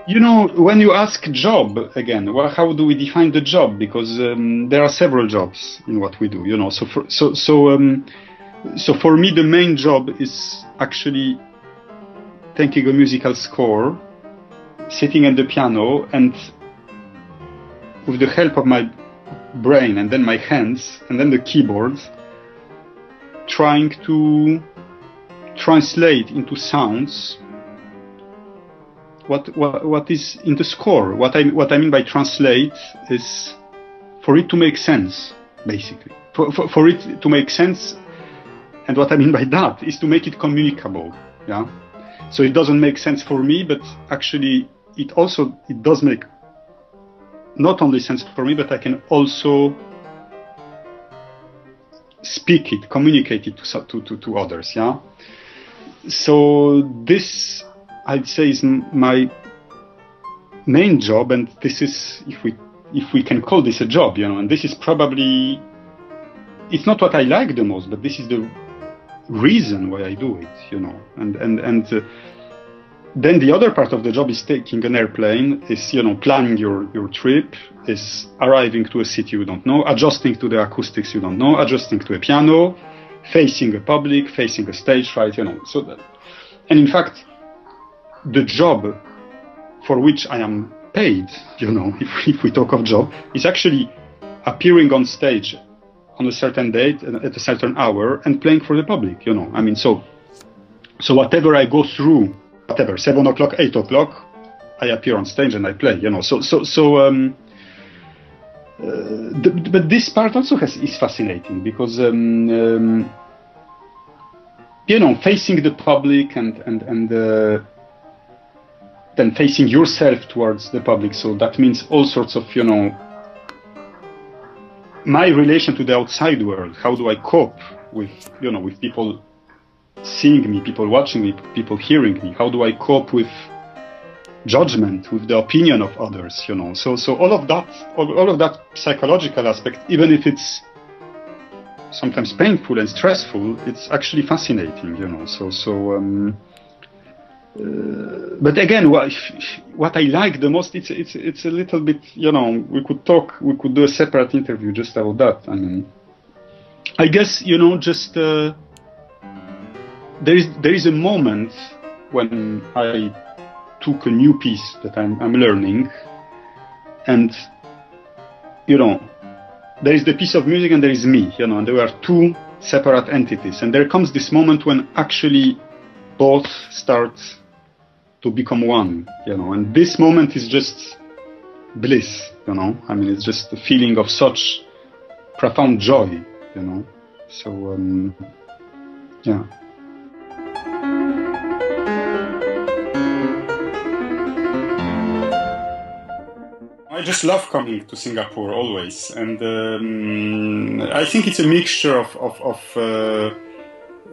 You know, when you ask job again, well, how do we define the job? Because there are several jobs in what we do. You know, so for me, the main job is actually taking a musical score, sitting at the piano, and with the help of my brain and then my hands and then the keyboard, trying to translate into sounds what is in the score. What I mean by translate is for it to make sense, basically. For it to make sense, and what I mean by that is to make it communicable. Yeah. So it doesn't make sense for me, but actually it does make not only sense for me, but I can also speak it, communicate it to others. Yeah. So this, I'd say, is my main job, and this is, if we can call this a job, you know, and this is probably, it's not what I like the most, but this is the reason why I do it, you know, and then the other part of the job is taking an airplane, is, you know, planning your trip, is arriving to a city you don't know, adjusting to the acoustics you don't know, adjusting to a piano, facing a public, facing a stage fright, you know. So that, and in fact, the job for which I am paid, you know, if we talk of job, is actually appearing on stage on a certain date at a certain hour and playing for the public, you know. I mean, so whatever I go through, whatever, 7 o'clock, 8 o'clock, I appear on stage and I play, you know. But this part also is fascinating because, you know, facing the public and then facing yourself towards the public. So that means all sorts of, you know, my relation to the outside world. How do I cope with, you know, with people seeing me, people watching me, people hearing me? How do I cope with judgment, with the opinion of others, you know? So all of that psychological aspect, even if it's sometimes painful and stressful, it's actually fascinating, you know. But again, what I like the most, it's a little bit, you know, we could do a separate interview just about that. I mean, I guess, you know, just there is a moment when I took a new piece that I'm learning, and, you know, there is the piece of music and there is me, you know, and there are two separate entities, and there comes this moment when actually both start to become one, you know, and this moment is just bliss, you know. I mean, it's just a feeling of such profound joy, you know. So, yeah. I just love coming to Singapore always, and I think it's a mixture of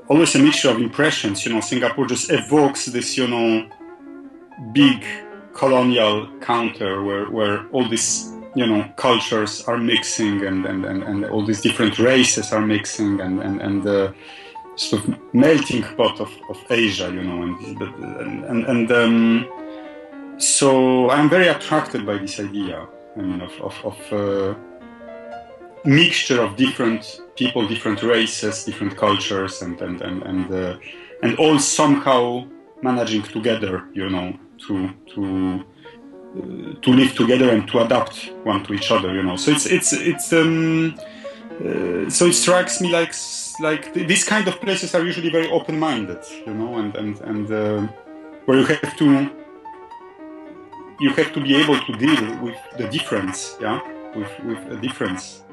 always a mixture of impressions. You know, Singapore just evokes this, you know, big colonial counter where all these, you know, cultures are mixing and all these different races are mixing and the sort of melting pot of Asia, you know, and so I'm very attracted by this idea, I mean, of mixture of different people, different races, different cultures, and all somehow managing together, you know, to live together and to adapt one to each other, you know. So so it strikes me like these kind of places are usually very open-minded, you know, and where you have to be able to deal with the difference, yeah, with a difference.